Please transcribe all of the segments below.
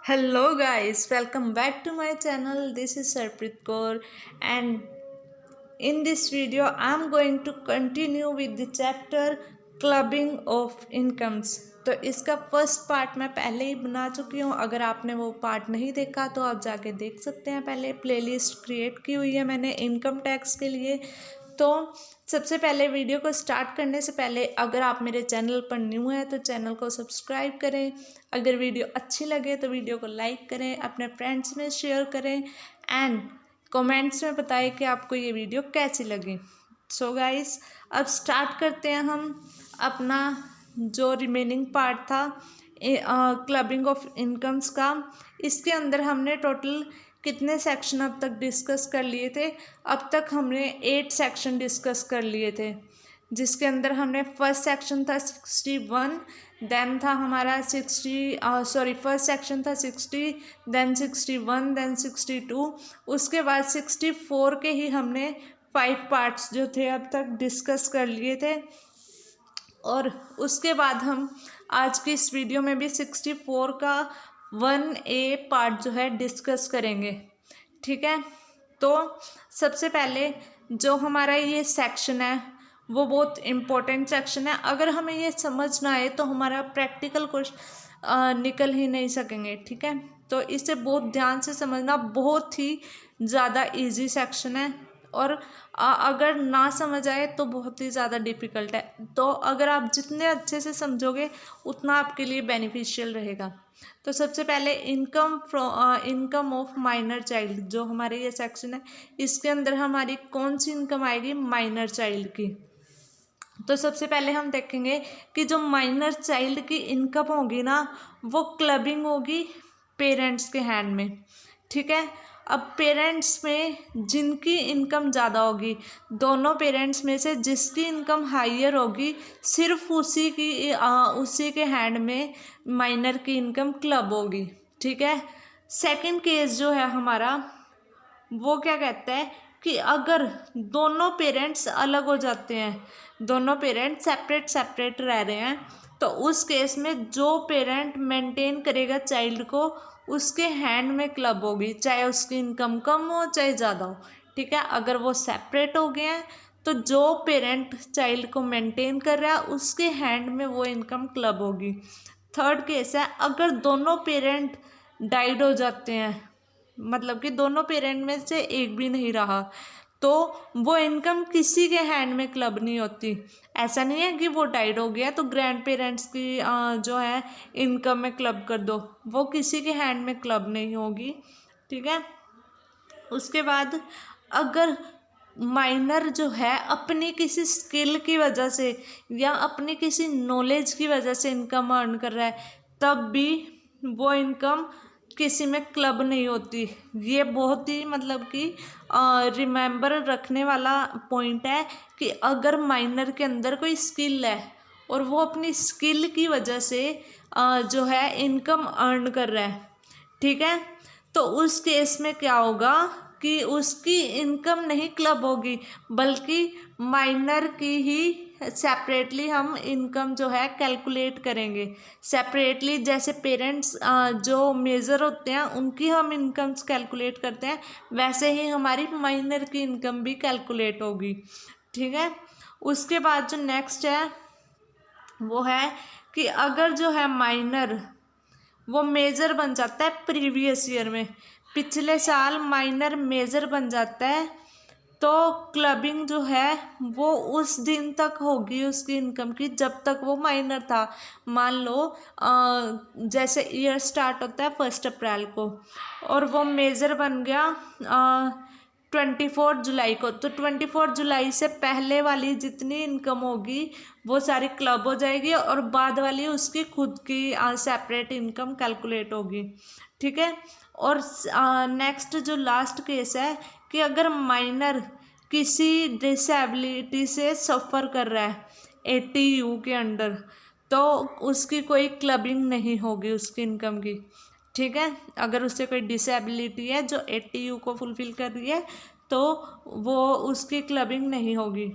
Hello guys, welcome back to my channel. This is Sarpreet Kaur and in this video I'm going to continue with the chapter clubbing of incomes. तो इसका first part मैं पहले ही बना चुकी हूँ। अगर आपने वो पार्ट नहीं देखा तो आप जाके देख सकते हैं। पहले प्लेलिस्ट क्रिएट की हुई है मैंने इनकम टैक्स के लिए। तो सबसे पहले वीडियो को स्टार्ट करने से पहले अगर आप मेरे चैनल पर न्यू हैं तो चैनल को सब्सक्राइब करें। अगर वीडियो अच्छी लगे तो वीडियो को लाइक करें, अपने फ्रेंड्स में शेयर करें एंड कमेंट्स में बताएं कि आपको ये वीडियो कैसी लगी। सो गाइस, अब स्टार्ट करते हैं हम अपना जो रिमेनिंग पार्ट था क्लबिंग ऑफ इनकम्स का। इसके अंदर हमने टोटल कितने सेक्शन अब तक डिस्कस कर लिए थे? अब तक हमने 8 सेक्शन डिस्कस कर लिए थे, जिसके अंदर हमने फर्स्ट सेक्शन था 61, देन था हमारा फर्स्ट सेक्शन था 60, देन 61, देन 62, उसके बाद 64 के ही हमने 5 पार्ट्स जो थे अब तक डिस्कस कर लिए थे। और उसके बाद हम आज की इस वीडियो में भी 64 का 1A पार्ट जो है डिस्कस करेंगे। ठीक है, तो सबसे पहले जो हमारा ये सेक्शन है वो बहुत इम्पोर्टेंट सेक्शन है। अगर हमें ये समझ ना आए तो हमारा प्रैक्टिकल क्वेश्चन निकल ही नहीं सकेंगे। ठीक है, तो इसे बहुत ध्यान से समझना, बहुत ही ज़्यादा इजी सेक्शन है और अगर ना समझ आए तो बहुत ही ज़्यादा डिफ़िकल्ट है। तो अगर आप जितने अच्छे से समझोगे उतना आपके लिए बेनिफिशियल रहेगा। तो सबसे पहले इनकम ऑफ माइनर चाइल्ड, जो हमारे ये सेक्शन है इसके अंदर हमारी कौन सी इनकम आएगी? माइनर चाइल्ड की। तो सबसे पहले हम देखेंगे कि जो माइनर चाइल्ड की इनकम होगी ना वो क्लबिंग होगी पेरेंट्स के हैंड में। ठीक है, अब पेरेंट्स में जिनकी इनकम ज़्यादा होगी, दोनों पेरेंट्स में से जिसकी इनकम हाइयर होगी, सिर्फ उसी के हैंड में माइनर की इनकम क्लब होगी। ठीक है, सेकंड केस जो है हमारा वो क्या कहता है कि अगर दोनों पेरेंट्स अलग हो जाते हैं, दोनों पेरेंट्स सेपरेट रह रहे हैं, तो उस केस में जो पेरेंट मेंटेन करेगा चाइल्ड को उसके हैंड में क्लब होगी, चाहे उसकी इनकम कम हो चाहे ज़्यादा हो। ठीक है, अगर वो सेपरेट हो गए हैं तो जो पेरेंट चाइल्ड को मेंटेन कर रहा है उसके हैंड में वो इनकम क्लब होगी। थर्ड केस है अगर दोनों पेरेंट डाइड हो जाते हैं, मतलब कि दोनों पेरेंट में से एक भी नहीं रहा, तो वो इनकम किसी के हैंड में क्लब नहीं होती। ऐसा नहीं है कि वो डाइड हो गया तो ग्रैंड पेरेंट्स की जो है इनकम में क्लब कर दो, वो किसी के हैंड में क्लब नहीं होगी। ठीक है, उसके बाद अगर माइनर जो है अपनी किसी स्किल की वजह से या अपनी किसी नॉलेज की वजह से इनकम अर्न कर रहा है, तब भी वो इनकम किसी में क्लब नहीं होती। ये बहुत ही मतलब कि रिमेंबर रखने वाला पॉइंट है कि अगर माइनर के अंदर कोई स्किल है और वो अपनी स्किल की वजह से जो है इनकम अर्न कर रहा है, ठीक है, तो उस केस में क्या होगा कि उसकी इनकम नहीं क्लब होगी बल्कि माइनर की ही सेपरेटली हम इनकम जो है कैलकुलेट करेंगे। सेपरेटली जैसे पेरेंट्स जो मेजर होते हैं उनकी हम इनकम्स कैलकुलेट करते हैं, वैसे ही हमारी माइनर की इनकम भी कैलकुलेट होगी। ठीक है, उसके बाद जो नेक्स्ट है वो है कि अगर जो है माइनर वो मेजर बन जाता है प्रीवियस ईयर में, पिछले साल माइनर मेजर बन जाता है, तो क्लबिंग जो है वो उस दिन तक होगी उसकी इनकम की जब तक वो माइनर था। मान लो जैसे ईयर स्टार्ट होता है 1 अप्रैल को और वो मेजर बन गया 24 जुलाई को, तो 24 जुलाई से पहले वाली जितनी इनकम होगी वो सारी क्लब हो जाएगी और बाद वाली उसकी खुद की सेपरेट इनकम कैलकुलेट होगी। ठीक है, और नेक्स्ट जो लास्ट केस है कि अगर माइनर किसी डिसेबिलिटी से सफ़र कर रहा है 80U के अंडर, तो उसकी कोई क्लबिंग नहीं होगी उसकी इनकम की। ठीक है, अगर उससे कोई डिसेबिलिटी है जो 80U को फुलफ़िल कर रही है तो वो उसकी क्लबिंग नहीं होगी।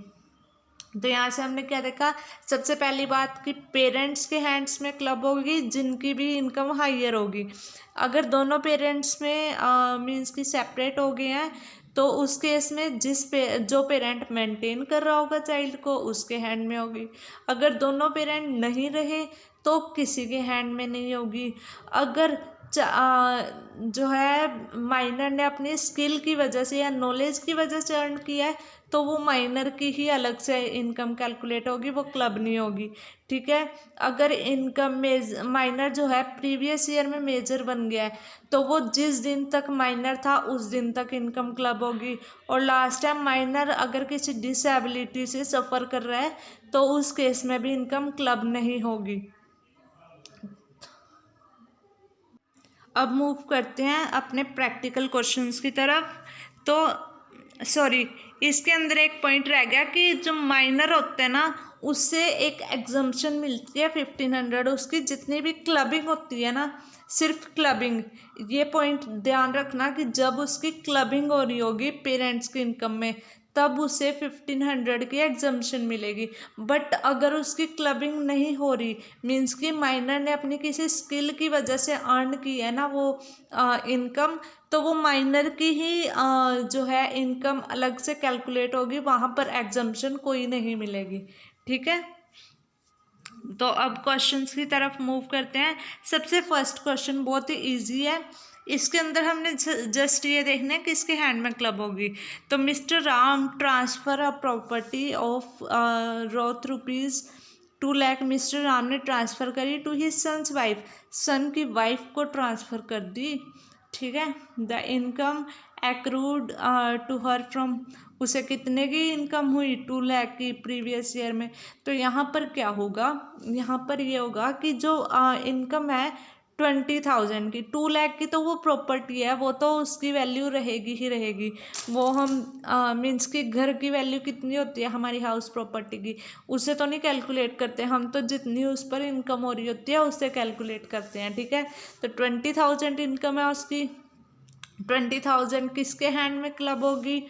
तो यहाँ से हमने क्या देखा, सबसे पहली बात कि पेरेंट्स के हैंड्स में क्लब होगी जिनकी भी इनकम हाइयर होगी। अगर दोनों पेरेंट्स में मीन्स कि सेपरेट हो गए हैं तो उस केस में जो पेरेंट मेंटेन कर रहा होगा चाइल्ड को उसके हैंड में होगी। अगर दोनों पेरेंट नहीं रहे तो किसी के हैंड में नहीं होगी। अगर जो है माइनर ने अपनी स्किल की वजह से या नॉलेज की वजह से अर्न किया है तो वो माइनर की ही अलग से इनकम कैलकुलेट होगी, वो क्लब नहीं होगी। ठीक है। अगर इनकम माइनर जो है प्रीवियस ईयर में मेजर बन गया है तो वो जिस दिन तक माइनर था उस दिन तक इनकम क्लब होगी। और लास्ट टाइम माइनर अगर किसी डिसेबिलिटी से सफ़र कर रहा है तो उस केस में भी इनकम क्लब नहीं होगी। अब मूव करते हैं अपने प्रैक्टिकल क्वेश्चंस की तरफ। तो सॉरी, इसके अंदर एक पॉइंट रह गया कि जो माइनर होते हैं ना उससे एक एग्जम्पशन मिलती है 1500, उसकी जितनी भी क्लबिंग होती है ना, सिर्फ क्लबिंग, ये पॉइंट ध्यान रखना कि जब उसकी क्लबिंग हो रही होगी पेरेंट्स की इनकम में तब उसे 1500 की एग्जम्पशन मिलेगी। बट अगर उसकी क्लबिंग नहीं हो रही मीन्स कि माइनर ने अपनी किसी स्किल की वजह से अर्न की है ना वो इनकम, तो वो माइनर की ही जो है इनकम अलग से कैलकुलेट होगी, वहाँ पर एग्जम्पशन कोई नहीं मिलेगी। ठीक है। तो अब क्वेश्चंस की तरफ मूव करते हैं। सबसे फर्स्ट क्वेश्चन बहुत ही इजी है। इसके अंदर हमने जस्ट ये देखना है कि इसके हैंड में क्लब होगी। तो mister Ram transfer a property of worth ₹2 lakh mister Ram ने ट्रांसफ़र करी to his son's wife, son की वाइफ को ट्रांसफ़र कर दी। ठीक है। The income accrued to her from, उसे कितने की इनकम हुई 2 लाख की प्रीवियस ईयर में। तो यहाँ पर क्या होगा, यहाँ पर ये होगा कि जो इनकम है 20,000 की, 2 लाख की तो वो प्रॉपर्टी है, वो तो उसकी वैल्यू रहेगी ही रहेगी। वो हम मीन्स कि घर की वैल्यू कितनी होती है हमारी हाउस प्रॉपर्टी की, उसे तो नहीं कैलकुलेट करते हम, तो जितनी उस पर इनकम हो रही होती है उससे कैलकुलेट करते हैं। ठीक है। तो 20,000 इनकम है उसकी, 20,000 किसके हैंड में क्लब होगी,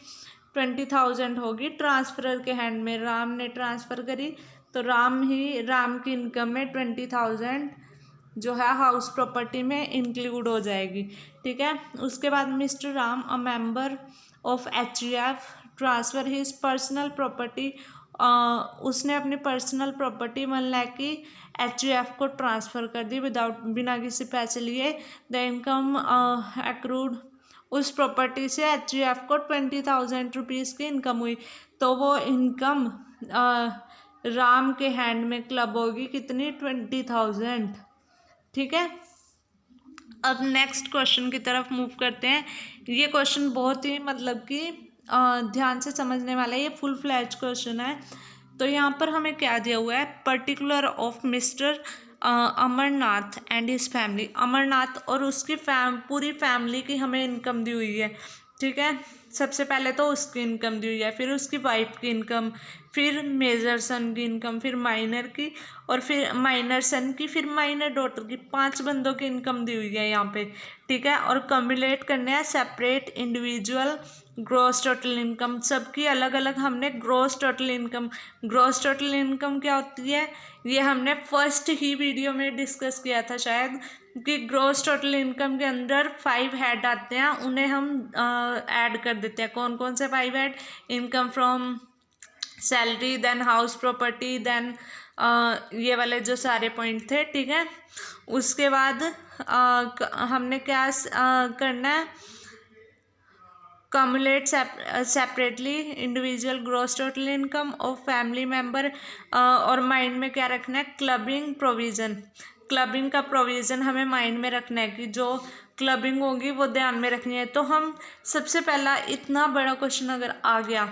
20,000 होगी ट्रांसफरर के हैंड में। राम ने ट्रांसफ़र करी तो राम की इनकम में 20,000 जो है हाउस प्रॉपर्टी में इंक्लूड हो जाएगी। ठीक है। उसके बाद mister Ram a member of HUF transfer his personal property, उसने अपनी पर्सनल प्रॉपर्टी 1 लाख की HUF को ट्रांसफ़र कर दी बिना किसी पैसे लिए। द इनकम एक्रूड, उस प्रॉपर्टी से HUF को 20,000 रुपीज़ की इनकम हुई, तो वो इनकम राम के हैंड में क्लब होगी कितनी, 20,000। ठीक है। अब नेक्स्ट क्वेश्चन की तरफ मूव करते हैं। ये क्वेश्चन बहुत ही मतलब कि ध्यान से समझने वाला है, ये फुल फ्लैज क्वेश्चन है। तो यहाँ पर हमें क्या दिया हुआ है, particular of mister Amarnath and his family, Amarnath और उसकी पूरी फैमिली की हमें इनकम दी हुई है। ठीक है। सबसे पहले तो उसकी इनकम दी हुई है, फिर उसकी वाइफ की इनकम, फिर मेजर सन की इनकम, फिर माइनर की, और फिर माइनर सन की, फिर माइनर डॉटर की, 5 बंदों की इनकम दी हुई है यहाँ पे। ठीक है। और कम्युलेट करने हैं separate individual gross total income, सबकी अलग अलग हमने ग्रॉस टोटल इनकम क्या होती है ये हमने फर्स्ट ही वीडियो में डिस्कस किया था शायद, कि ग्रॉस टोटल इनकम के अंदर 5 हेड आते हैं, उन्हें हम ऐड कर देते हैं। कौन कौन से 5 head, income from salary, then house property, then ये वाले जो सारे पॉइंट थे। ठीक है। उसके बाद हमने क्या करना है, cumulate separately individual gross total income of family member, और माइंड में क्या रखना है, क्लबिंग प्रोविज़न, क्लबिंग का प्रोविज़न हमें माइंड में रखना है कि जो क्लबिंग होगी वो ध्यान में रखनी है। तो हम सबसे पहला, इतना बड़ा क्वेश्चन अगर आ गया,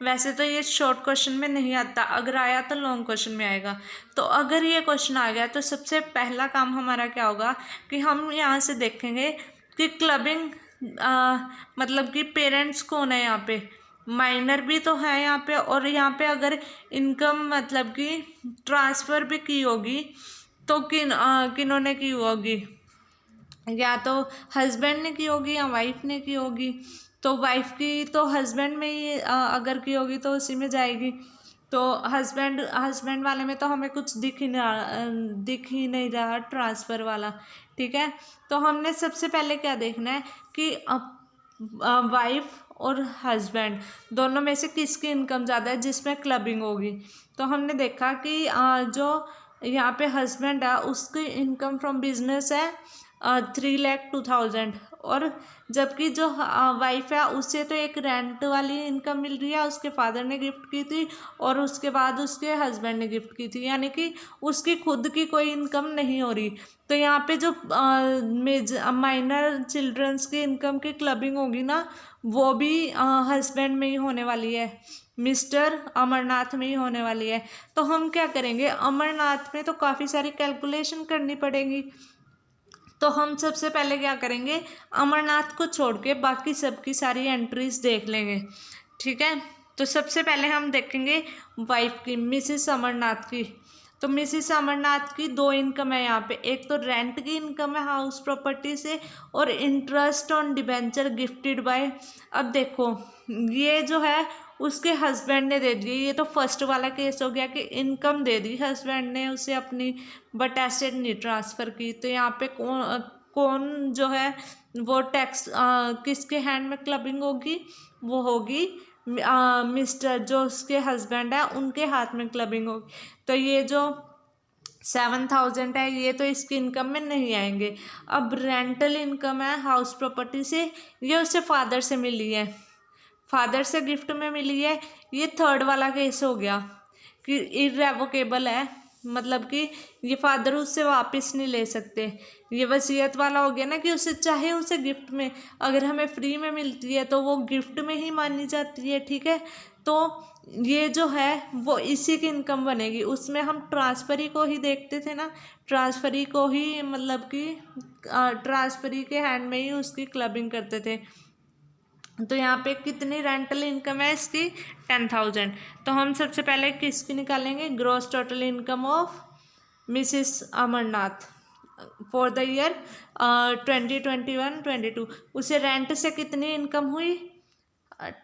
वैसे तो ये शॉर्ट क्वेश्चन में नहीं आता, अगर आया तो लॉन्ग क्वेश्चन में आएगा। तो अगर ये क्वेश्चन आ गया तो सबसे पहला काम हमारा क्या होगा कि हम यहाँ से देखेंगे कि क्लबिंग मतलब कि पेरेंट्स कौन है यहाँ पे, माइनर भी तो है यहाँ पे, और यहाँ पे अगर इनकम मतलब कि ट्रांसफ़र भी की होगी तो किन्होंने की होगी, या तो हस्बैंड ने की होगी या वाइफ ने की होगी। तो वाइफ की तो हस्बैंड में ही अगर की होगी तो उसी में जाएगी। तो हस्बैंड हस्बैंड वाले में तो हमें कुछ दिख ही नहीं रहा ट्रांसफ़र वाला, ठीक है। तो हमने सबसे पहले क्या देखना है कि वाइफ और हस्बैंड दोनों में से किसकी इनकम ज़्यादा है जिसमें क्लबिंग होगी। तो हमने देखा कि जो यहाँ पे हस्बैंड है उसकी इनकम फ्रॉम बिजनेस है 3,02,000, और जबकि जो वाइफ है उससे तो एक रेंट वाली इनकम मिल रही है, उसके फादर ने गिफ्ट की थी और उसके बाद उसके हस्बैंड ने गिफ्ट की थी, यानी कि उसकी खुद की कोई इनकम नहीं हो रही। तो यहाँ पे जो माइनर चिल्ड्रंस की इनकम की क्लबिंग होगी ना, वो भी हस्बैंड में ही होने वाली है, मिस्टर अमरनाथ में ही होने वाली है। तो हम क्या करेंगे, अमरनाथ में तो काफ़ी सारी कैलकुलेशन करनी पड़ेगी। तो हम सबसे पहले क्या करेंगे, अमरनाथ को छोड़ के बाकी सबकी सारी एंट्रीज देख लेंगे, ठीक है। तो सबसे पहले हम देखेंगे वाइफ की, मिसिस अमरनाथ की। तो मिसिस अमरनाथ की दो इनकम है यहाँ पे, एक तो रेंट की इनकम है हाउस प्रॉपर्टी से, और interest on debenture gifted bye. अब देखो ये जो है उसके हस्बैंड ने दे दी, ये तो फर्स्ट वाला केस हो गया कि इनकम दे दी हस्बैंड ने उसे अपनी, बट एसेट नहीं ट्रांसफ़र की। तो यहाँ पे कौन जो है वो टैक्स किसके हैंड में क्लबिंग होगी, वो होगी मिस्टर जो उसके हस्बैंड है उनके हाथ में क्लबिंग होगी। तो ये जो 7,000 है ये तो इसकी इनकम में नहीं आएंगे। अब रेंटल इनकम है हाउस प्रॉपर्टी से, ये उससे फादर से मिली है, फादर से गिफ्ट में मिली है। ये थर्ड वाला केस हो गया कि इररेवोकेबल है, मतलब कि ये फादर उससे वापस नहीं ले सकते। ये वसीयत वाला हो गया ना कि उसे चाहे उसे गिफ्ट में, अगर हमें फ्री में मिलती है तो वो गिफ्ट में ही मानी जाती है, ठीक है। तो ये जो है वो इसी की इनकम बनेगी। उसमें हम ट्रांसफरी को ही देखते थे ना, ट्रांसफरी को ही मतलब कि ट्रांसफरी के हैंड में ही उसकी क्लबिंग करते थे। तो यहाँ पे कितनी रेंटल इनकम है इसकी, 10,000। तो हम सबसे पहले किसकी निकालेंगे, gross total income of missus Amarnath for the year 2021-22। उसे रेंट से कितनी इनकम हुई,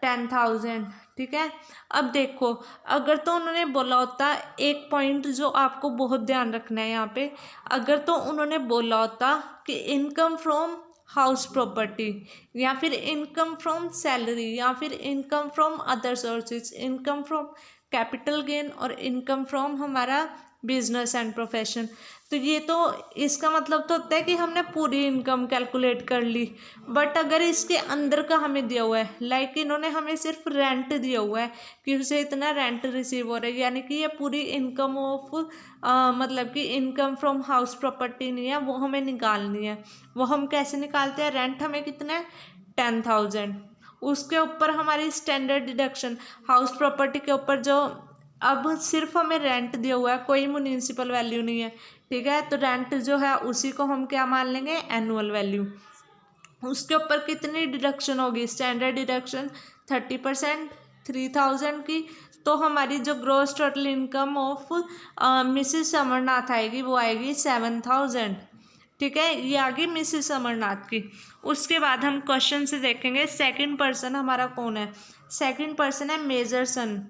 10,000, ठीक है। अब देखो अगर तो उन्होंने बोला होता, एक पॉइंट जो आपको बहुत ध्यान रखना है यहाँ पे, अगर तो उन्होंने बोला होता कि इनकम फ्रॉम हाउस प्रॉपर्टी, या फिर इनकम फ्रॉम सैलरी, या फिर income from other sources, income from capital gain, और इनकम फ्रॉम हमारा बिजनेस एंड प्रोफेशन, तो ये तो इसका मतलब तो होता है कि हमने पूरी इनकम कैलकुलेट कर ली। बट अगर इसके अंदर का हमें दिया हुआ है, लाइक इन्होंने हमें सिर्फ रेंट दिया हुआ है कि उसे इतना रेंट रिसीव हो रहा है, यानी कि ये पूरी इनकम ऑफ मतलब कि इनकम फ्रॉम हाउस प्रॉपर्टी नहीं है, वो हमें निकालनी है। वो हम कैसे निकालते हैं, रेंट हमें कितना है, 10,000, उसके ऊपर हमारी स्टैंडर्ड डिडक्शन हाउस प्रॉपर्टी के ऊपर जो, अब सिर्फ हमें रेंट दिया हुआ है, कोई म्युनिसिपल वैल्यू नहीं है, ठीक है। तो रेंट जो है उसी को हम क्या मान लेंगे, एनुअल वैल्यू। उसके ऊपर कितनी डिडक्शन होगी, स्टैंडर्ड डिडक्शन 30%, 3,000 की। तो हमारी जो gross total income of missus Amarnath आएगी वो आएगी 7,000, ठीक है। ये आ गई मिसिस अमरनाथ की। उसके बाद हम क्वेश्चन से देखेंगे सेकंड पर्सन हमारा कौन है। सेकंड पर्सन है मेजर सन।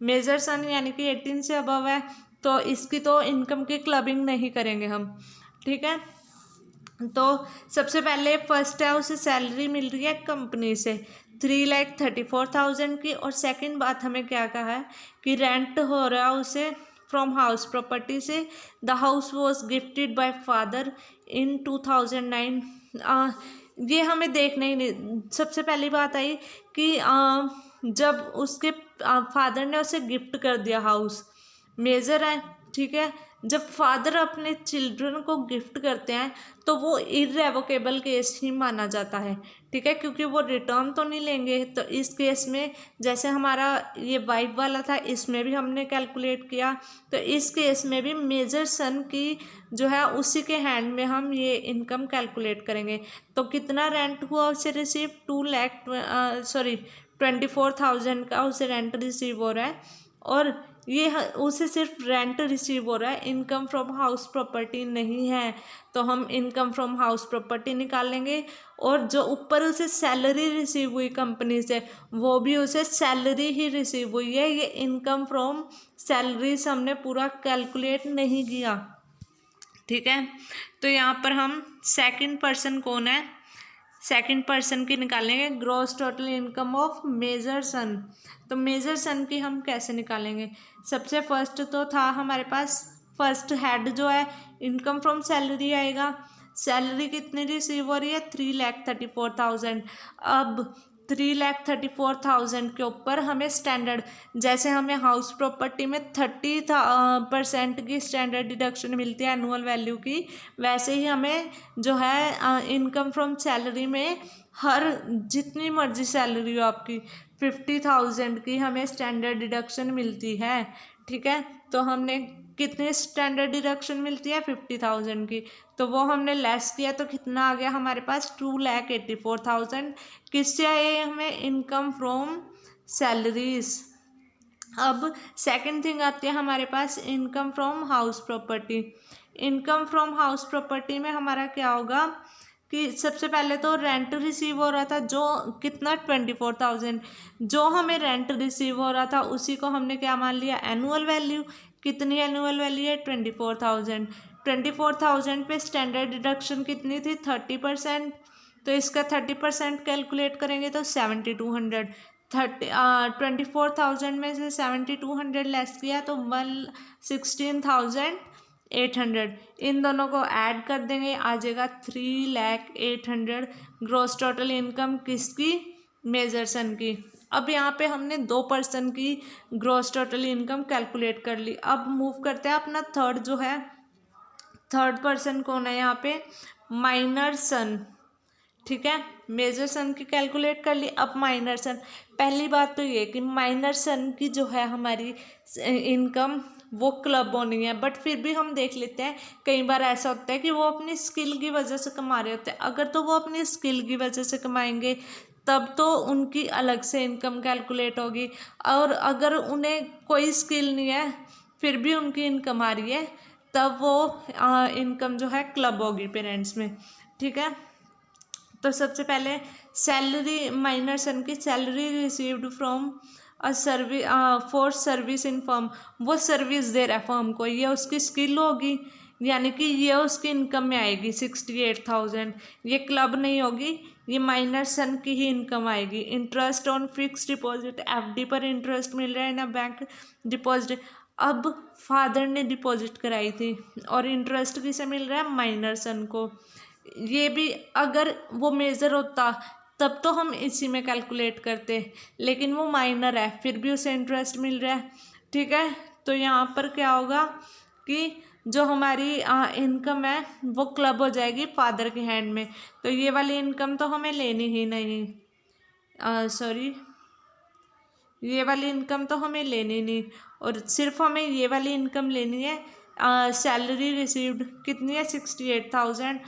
मेजर सन यानी कि 18 से अबव है, तो इसकी तो इनकम की क्लबिंग नहीं करेंगे हम, ठीक है। तो सबसे पहले फर्स्ट है उसे सैलरी मिल रही है कंपनी से 3,34,000 की, और सेकंड बात हमें क्या कहा है कि रेंट हो रहा है उसे फ्रॉम हाउस प्रॉपर्टी से। The house was gifted bye father in 2009। ये हमें देखना ही नहीं। सबसे पहली बात आई कि जब उसके फादर ने उसे गिफ्ट कर दिया हाउस, मेजर है, ठीक है। जब फादर अपने चिल्ड्रन को गिफ्ट करते हैं तो वो इररेवोकेबल केस ही माना जाता है, ठीक है, क्योंकि वो रिटर्न तो नहीं लेंगे। तो इस केस में जैसे हमारा ये वाइफ वाला था, इसमें भी हमने कैलकुलेट किया, तो इस केस में भी मेजर सन की जो है उसी के हैंड में हम ये इनकम कैलकुलेट करेंगे। तो कितना रेंट हुआ उसे रिसीव, 24,000 का उसे रेंट रिसीव हो रहा है, और उसे सिर्फ रेंट रिसीव हो रहा है, इनकम फ्रॉम हाउस प्रॉपर्टी नहीं है, तो हम इनकम फ्रॉम हाउस प्रॉपर्टी निकालेंगे। और जो ऊपर उसे सैलरी रिसीव हुई कंपनी से, वो भी उसे सैलरी ही रिसीव हुई है, ये इनकम फ्रॉम सैलरीज हमने पूरा कैलकुलेट नहीं किया, ठीक है। तो यहाँ पर हम सेकंड पर्सन कौन है, सेकंड पर्सन की निकालेंगे, gross total income of major son. तो मेजर सन की हम कैसे निकालेंगे, सबसे फर्स्ट तो था हमारे पास फर्स्ट हेड जो है इनकम फ्रॉम सैलरी आएगा। सैलरी कितनी रिसीव हो रही है, 3,34,000। अब 3,34,000 के ऊपर हमें स्टैंडर्ड, जैसे हमें हाउस प्रॉपर्टी में 30% की स्टैंडर्ड डिडक्शन मिलती है एनुअल वैल्यू की, वैसे ही हमें जो है इनकम फ्रॉम सैलरी में हर जितनी मर्जी सैलरी हो आपकी 50,000 की हमें स्टैंडर्ड डिडक्शन मिलती है, ठीक है। तो हमने कितनी स्टैंडर्ड डिडक्शन मिलती है, 50,000 की, तो वो हमने लेस किया तो कितना आ गया हमारे पास, 2,84,000। किससे आए हमें, इनकम फ्रॉम सैलरीज। अब सेकंड थिंग आती है हमारे पास income from house property. Income from house property में हमारा क्या होगा कि सबसे पहले तो रेंट रिसीव हो रहा था, जो कितना 24,000, जो हमें रेंट रिसीव हो रहा था उसी को हमने क्या मान लिया, एनुअल वैल्यू। कितनी एनुअल वैल्यू है, 24,000। 24,000 पे स्टैंडर्ड डिडक्शन कितनी थी, 30%। तो इसका 30% कैलकुलेट करेंगे तो 7,200। 24,000 में से 7,200 लेस किया तो 16,800। इन दोनों को ऐड कर देंगे, आ जाएगा 3,08,000 ग्रॉस टोटल इनकम किसकी, मेजर सन की। अब यहाँ पे हमने 2 पर्सन की ग्रॉस टोटल इनकम कैलकुलेट कर ली। अब मूव करते हैं अपना थर्ड जो है, थर्ड पर्सन कौन है यहाँ पे, माइनर सन, ठीक है। मेजर सन की कैलकुलेट कर ली, अब माइनर सन। पहली बात तो ये कि माइनर सन की जो है हमारी इनकम वो क्लब होनी है, बट फिर भी हम देख लेते हैं कई बार ऐसा होता है कि वो अपनी स्किल की वजह से कमा रहे होते हैं। अगर तो वो अपनी स्किल की वजह से कमाएंगे तब तो उनकी अलग से इनकम कैलकुलेट होगी, और अगर उन्हें कोई स्किल नहीं है फिर भी उनकी इनकम आ रही है तब वो इनकम जो है क्लब होगी पेरेंट्स में, ठीक है। तो सबसे पहले सैलरी, माइनर सन की salary received from a service for service in firm, वो सर्विस दे रहा है फर्म को, ये उसकी स्किल होगी, यानी कि ये उसकी इनकम में आएगी 68,000। ये क्लब नहीं होगी, ये माइनर सन की ही इनकम आएगी। Interest on fix deposit, FD पर इंटरेस्ट मिल रहा है ना, बैंक डिपॉजिट। अब फादर ने डिपॉजिट कराई थी और इंटरेस्ट किसे मिल रहा है, माइनर सन को। ये भी अगर वो मेजर होता तब तो हम इसी में कैलकुलेट करते, लेकिन वो माइनर है फिर भी उसे इंटरेस्ट मिल रहा है, ठीक है। तो यहाँ पर क्या होगा कि जो हमारी इनकम है वो क्लब हो जाएगी फादर के हैंड में, तो ये वाली इनकम तो हमें लेनी ही नहीं, सॉरी ये वाली इनकम तो हमें लेनी नहीं, और सिर्फ हमें ये वाली इनकम लेनी है। सैलरी रिसीव्ड कितनी है, 68,000।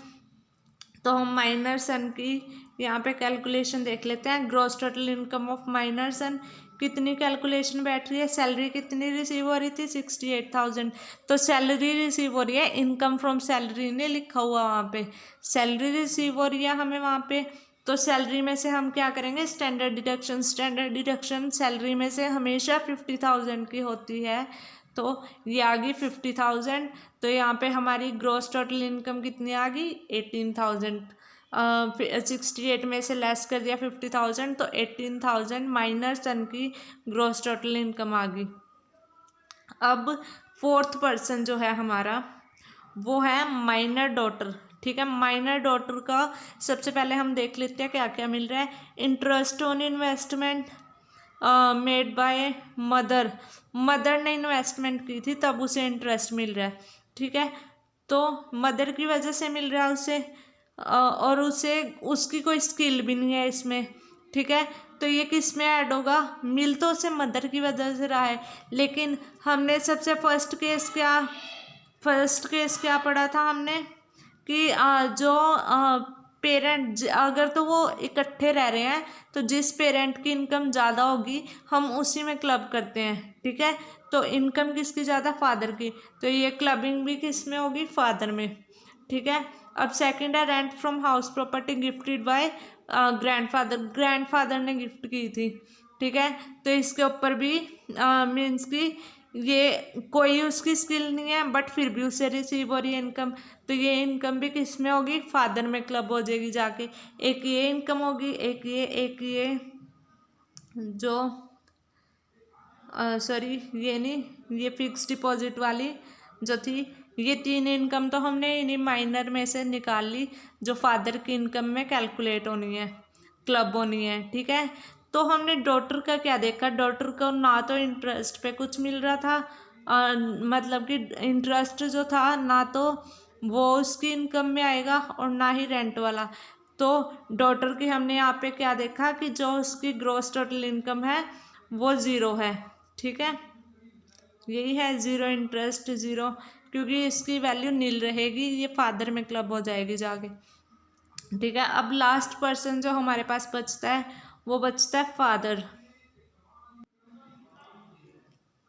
तो हम माइनर सन की यहाँ पे कैलकुलेशन देख लेते हैं। Gross total income of minor son कितनी कैलकुलेशन बैठ रही है, सैलरी कितनी रिसीव हो रही थी, 68,000। तो सैलरी रिसीव हो रही है, इनकम फ्रॉम सैलरी ने लिखा हुआ वहाँ पे सैलरी रिसीव हो रही है हमें वहाँ पे। तो सैलरी में से हम क्या करेंगे, standard deduction. Standard deduction salary में से हमेशा 50,000 की होती है, तो ये आ गई 50,000। तो यहाँ पे हमारी ग्रॉस टोटल इनकम कितनी आ गई, 18,000। 68 में से लेस कर दिया 50,000, तो 18,000 माइनर सन की ग्रॉस टोटल इनकम आ गई। अब फोर्थ पर्सन जो है हमारा वो है माइनर डॉटर, ठीक है। माइनर डॉटर का सबसे पहले हम देख लेते हैं क्या क्या मिल रहा है। Interest on investment made by mother, mother ने इन्वेस्टमेंट की थी तब उसे इंटरेस्ट मिल रहा है, ठीक है। तो मदर की वजह से मिल रहा है उसे, और उसे उसकी कोई स्किल भी नहीं है इसमें, ठीक है। तो ये किस में ऐड होगा, मिल तो उसे मदर की वजह से रहा है, लेकिन हमने सबसे फर्स्ट केस क्या पढ़ा था हमने कि जो पेरेंट अगर तो वो इकट्ठे रह रहे हैं तो जिस पेरेंट की इनकम ज़्यादा होगी हम उसी में क्लब करते हैं, ठीक है। तो इनकम किसकी ज़्यादा, फादर की, तो ये क्लबिंग भी किस में होगी, फादर में, ठीक है। अब सेकंड है rent from house property gifted bye grandfather ने गिफ्ट की थी, ठीक है। तो इसके ऊपर भी मीन्स की ये कोई उसकी स्किल नहीं है बट फिर भी उससे रिसीव हो रही है इनकम, तो ये इनकम भी किस में होगी, फादर में क्लब हो जाएगी जाके। एक ये इनकम होगी, एक ये जो सॉरी ये नहीं, ये फिक्स डिपॉजिट वाली जो थी, ये तीन इनकम तो हमने इन्हीं माइनर में से निकाल ली जो फादर की इनकम में कैलकुलेट होनी है, क्लब होनी है, ठीक है। तो हमने डॉटर का क्या देखा, डॉटर को ना तो इंटरेस्ट पे कुछ मिल रहा था, मतलब कि इंटरेस्ट जो था ना तो वो उसकी इनकम में आएगा और ना ही रेंट वाला। तो डॉटर की हमने यहाँ पे क्या देखा कि जो उसकी ग्रॉस टोटल इनकम है वो ज़ीरो है, ठीक है। यही है ज़ीरो, इंटरेस्ट ज़ीरो, क्योंकि इसकी वैल्यू नील रहेगी, ये फादर में क्लब हो जाएगी जाके, ठीक है। अब लास्ट पर्सन जो हमारे पास बचता है वो बचता है फादर।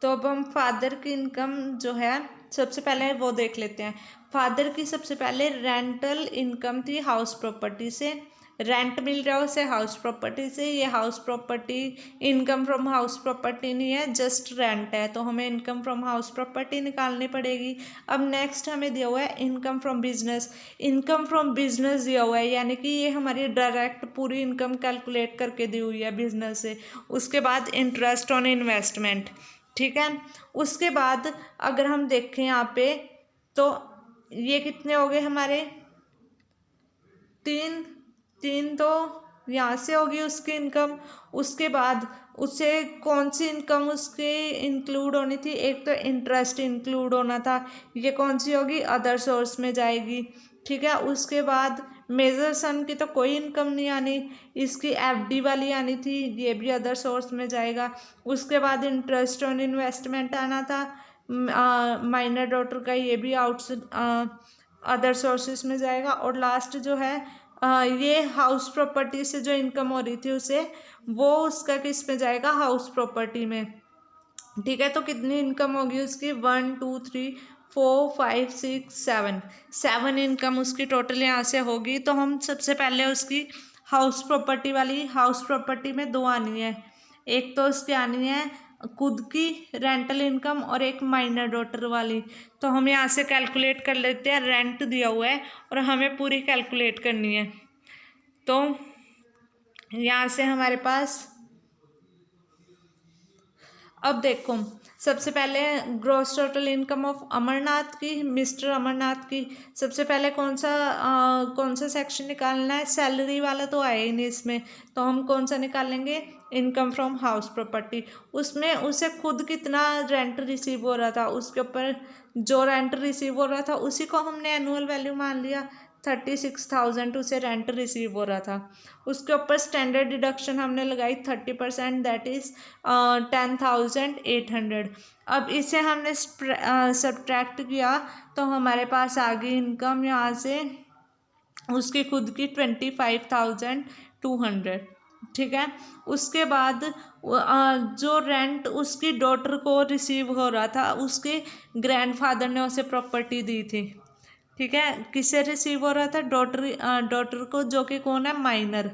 तो अब हम फादर की इनकम जो है सबसे पहले वो देख लेते हैं। फादर की सबसे पहले रेंटल इनकम थी हाउस प्रॉपर्टी से, रेंट मिल रहा है उसे हाउस प्रॉपर्टी से, ये house property income from house property नहीं है, जस्ट रेंट है, तो हमें इनकम फ्रॉम हाउस प्रॉपर्टी निकालनी पड़ेगी। अब नेक्स्ट हमें दिया हुआ है income from business, income from business दिया हुआ है, यानी कि ये हमारी डायरेक्ट पूरी इनकम कैलकुलेट करके दी हुई है बिजनेस से। उसके बाद इंटरेस्ट ऑन इन्वेस्टमेंट, ठीक है। उसके बाद अगर हम देखें यहाँ पे तो ये कितने हो गए हमारे, तीन, तो यहाँ से होगी उसकी इनकम। उसके बाद उससे कौन सी इनकम उसके इंक्लूड होनी थी, एक तो इंटरेस्ट इंक्लूड होना था, ये कौन सी होगी, अदर सोर्स में जाएगी, ठीक है। उसके बाद मेजर सन की तो कोई इनकम नहीं आनी, इसकी एफडी वाली आनी थी, ये भी अदर सोर्स में जाएगा। उसके बाद इंटरेस्ट ऑन इन्वेस्टमेंट आना था माइनर डॉटर का, ये भी अदर सोर्सेस में जाएगा। और लास्ट जो है ये हाउस प्रॉपर्टी से जो इनकम हो रही थी उसे, वो उसका किस में जाएगा, हाउस प्रॉपर्टी में, ठीक है। तो कितनी इनकम होगी उसकी, 1 2 3 4 5 6 7, 7 इनकम उसकी टोटल यहाँ से होगी। तो हम सबसे पहले उसकी हाउस प्रॉपर्टी वाली, हाउस प्रॉपर्टी में दो आनी है, एक तो उसकी आनी है खुद की रेंटल इनकम और एक माइनर डॉटर वाली। तो हम यहाँ से कैलकुलेट कर लेते हैं, रेंट दिया हुआ है और हमें पूरी कैलकुलेट करनी है। तो यहाँ से हमारे पास अब देखो सबसे पहले gross total income of Amarnath की, मिस्टर अमरनाथ की, सबसे पहले कौन सा सेक्शन निकालना है, सैलरी वाला तो आया ही नहीं इसमें, तो हम कौन सा निकालेंगे, इनकम फ्रॉम हाउस प्रॉपर्टी। उसमें उसे खुद कितना रेंट रिसीव हो रहा था, उसके ऊपर जो रेंट रिसीव हो रहा था उसी को हमने एनुअल वैल्यू मान लिया, 36,000 उसे रेंट रिसीव हो रहा था। उसके ऊपर स्टैंडर्ड डिडक्शन हमने लगाई 30%, दैट इज़ 10,800। अब इसे हमने सब्ट्रैक्ट किया तो हमारे पास आ गई इनकम यहाँ से उसकी खुद की 25,200, ठीक है। उसके बाद जो रेंट उसकी डॉटर को रिसीव हो रहा था उसके ग्रैंडफादर ने उसे प्रॉपर्टी दी थी, ठीक है। किससे रिसीव हो रहा था, डॉटर को, जो कि कौन है, माइनर,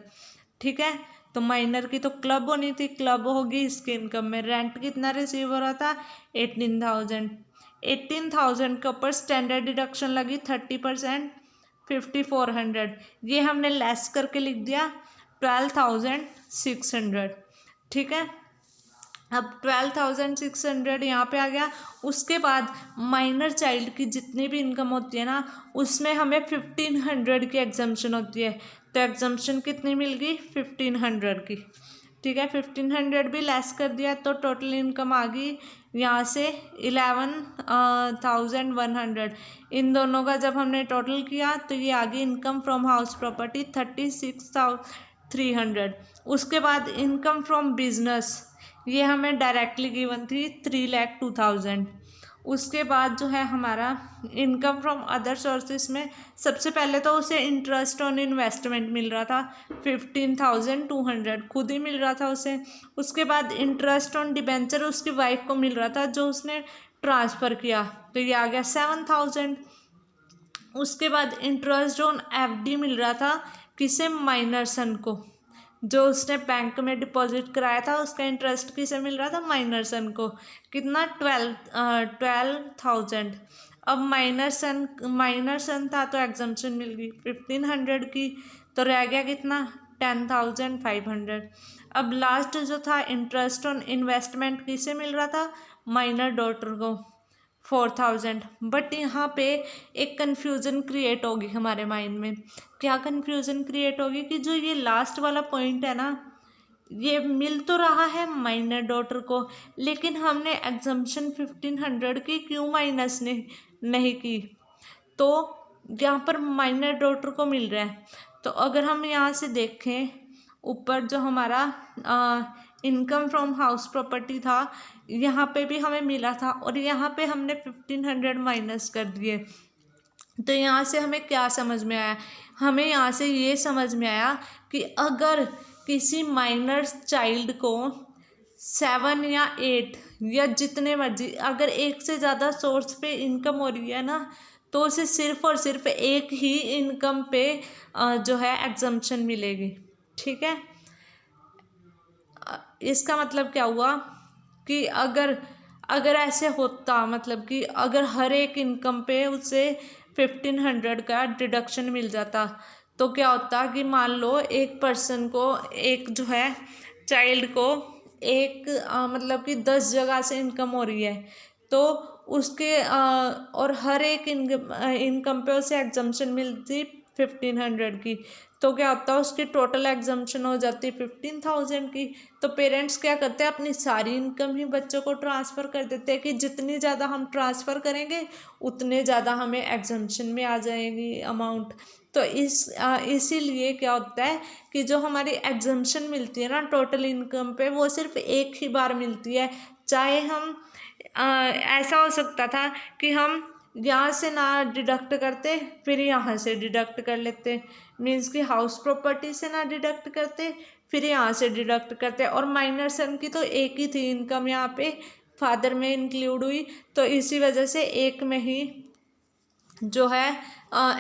ठीक है। तो माइनर की तो क्लब होनी थी, क्लब होगी इसकी इनकम में। रेंट कितना रिसीव हो रहा था, 18,000, 18,000 के ऊपर स्टैंडर्ड डिडक्शन लगी 30%, 5,400, ये हमने लेस करके लिख दिया 12,600, ठीक है। अब 12,600 यहाँ पे आ गया। उसके बाद माइनर चाइल्ड की जितनी भी इनकम होती है ना उसमें हमें 1,500 की एग्जम्पशन होती है, तो एग्जम्पशन कितनी मिल गई, 1,500 की, ठीक है। 1,500 भी लेस कर दिया तो टोटल इनकम आ गई यहाँ से 11,100। इन दोनों का जब हमने टोटल किया तो ये आ गई इनकम फ्रॉम हाउस प्रॉपर्टी 36,300। उसके बाद इनकम फ्रॉम बिजनेस, ये हमें डायरेक्टली गिवन थी 3,02,000। उसके बाद जो है हमारा इनकम फ्रॉम अदर सोर्सेस में सबसे पहले तो उसे इंटरेस्ट ऑन इन्वेस्टमेंट मिल रहा था 15,200 खुद ही मिल रहा था उसे। उसके बाद इंटरेस्ट ऑन डिबेंचर उसकी वाइफ को मिल रहा था जो उसने ट्रांसफ़र किया, तो ये आ गया 7,000। उसके बाद इंटरेस्ट ऑन एफडी मिल रहा था किसे, माइनर सन को, जो उसने बैंक में डिपॉजिट कराया था उसका इंटरेस्ट किसे मिल रहा था, माइनर सन को, कितना 12,000। अब माइनर सन था तो एग्जम्पशन मिल गई 1,500 की, तो रह गया कितना 10,500। अब लास्ट जो था इंटरेस्ट ऑन इन्वेस्टमेंट किसे मिल रहा था, माइनर डॉटर को 4,000। बट यहाँ पे एक कन्फ्यूज़न क्रिएट होगी हमारे माइंड में। क्या कन्फ्यूज़न क्रिएट होगी कि जो ये लास्ट वाला पॉइंट है ना, ये मिल तो रहा है माइनर डॉटर को, लेकिन हमने एग्जम्पशन 1,500 की क्यों माइनस ने नहीं की, तो यहाँ पर माइनर डॉटर को मिल रहा है। तो अगर हम यहाँ से देखें ऊपर जो हमारा इनकम फ्रॉम हाउस प्रॉपर्टी था, यहाँ पे भी हमें मिला था और यहाँ पे हमने 1,500 माइनस कर दिए। तो यहाँ से हमें क्या समझ में आया, हमें यहाँ से ये समझ में आया कि अगर किसी माइनर चाइल्ड को 7 या 8 या जितने मर्जी, अगर एक से ज़्यादा सोर्स पे इनकम हो रही है ना, तो उसे सिर्फ और सिर्फ एक ही इनकम पे जो है एग्जम्पशन मिलेगी। ठीक है, इसका मतलब क्या हुआ कि अगर ऐसे होता, मतलब कि अगर हर एक इनकम पे उसे 1,500 का डिडक्शन मिल जाता, तो क्या होता कि मान लो एक पर्सन को, एक जो है चाइल्ड को एक मतलब कि 10 जगह से इनकम हो रही है, तो उसके और हर एक इनकम पे उसे एग्जम्पशन मिलती 1,500 की, तो क्या होता है उसकी टोटल एग्जम्पशन हो जाती 15,000 की। तो पेरेंट्स क्या करते हैं, अपनी सारी इनकम ही बच्चों को ट्रांसफ़र कर देते हैं कि जितनी ज़्यादा हम ट्रांसफ़र करेंगे उतने ज़्यादा हमें एग्जम्पशन में आ जाएगी अमाउंट। तो इसीलिए क्या होता है कि जो हमारी एग्जम्पशन मिलती है ना टोटल इनकम पे, वो सिर्फ एक ही बार मिलती है। चाहे हम ऐसा हो सकता था कि हम यहाँ से ना डिडक्ट करते फिर यहाँ से डिडक्ट कर लेते, मीन्स कि हाउस प्रॉपर्टी से ना डिडक्ट करते फिर यहाँ से डिडक्ट करते, और माइनर सन की तो एक ही थी इनकम यहाँ पे, फादर में इंक्लूड हुई, तो इसी वजह से एक में ही जो है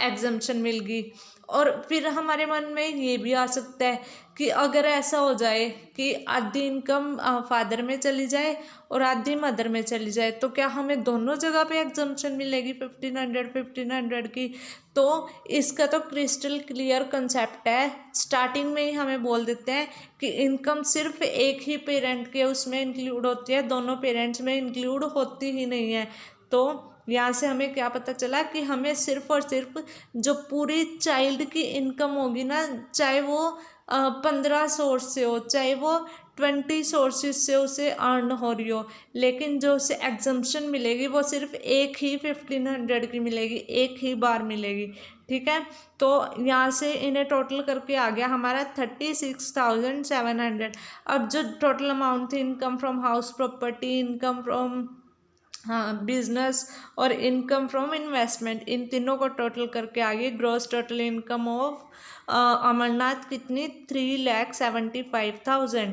एग्जम्पशन मिल गई। और फिर हमारे मन में ये भी आ सकता है कि अगर ऐसा हो जाए कि आधी इनकम फादर में चली जाए और आधी मदर में चली जाए, तो क्या हमें दोनों जगह पे एग्जम्पशन मिलेगी 1,500 की। तो इसका तो क्रिस्टल क्लियर कंसेप्ट है, स्टार्टिंग में ही हमें बोल देते हैं कि इनकम सिर्फ एक ही पेरेंट के उसमें इंक्लूड होती है, दोनों पेरेंट्स में इंक्लूड होती ही नहीं है। तो यहाँ से हमें क्या पता चला कि हमें सिर्फ और सिर्फ जो पूरी चाइल्ड की इनकम होगी ना, चाहे वो 15 सोर्स से हो, चाहे वो 20 सोर्सेज से उसे अर्न हो रही हो, लेकिन जो उसे एग्जम्पशन मिलेगी वो सिर्फ एक ही 1,500 की मिलेगी, एक ही बार मिलेगी। ठीक है, तो यहाँ से इन्हें टोटल करके आ गया हमारा 36,700। अब जो टोटल अमाउंट थी income from house property, income from business और इनकम फ्रॉम इन्वेस्टमेंट, इन तीनों को टोटल करके आ गई gross total income of Amarnath कितनी, 3,75,000।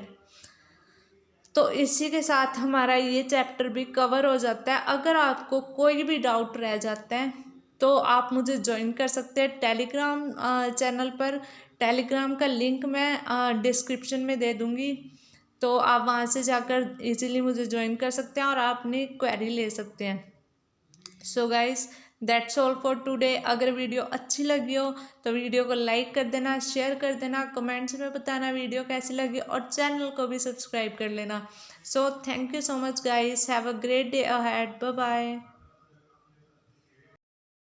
तो इसी के साथ हमारा ये चैप्टर भी कवर हो जाता है। अगर आपको कोई भी डाउट रह जाता है तो आप मुझे ज्वाइन कर सकते हैं टेलीग्राम चैनल पर। टेलीग्राम का लिंक मैं डिस्क्रिप्शन में दे दूँगी, तो आप वहाँ से जाकर इजीली मुझे ज्वाइन कर सकते हैं और आप अपनी क्वेरी ले सकते हैं। So guys that's all for today. अगर वीडियो अच्छी लगी हो तो वीडियो को लाइक कर देना, शेयर कर देना, कमेंट्स में बताना वीडियो कैसी लगी और चैनल को भी सब्सक्राइब कर लेना। So thank you so much guys, have a great day ahead, bye bye.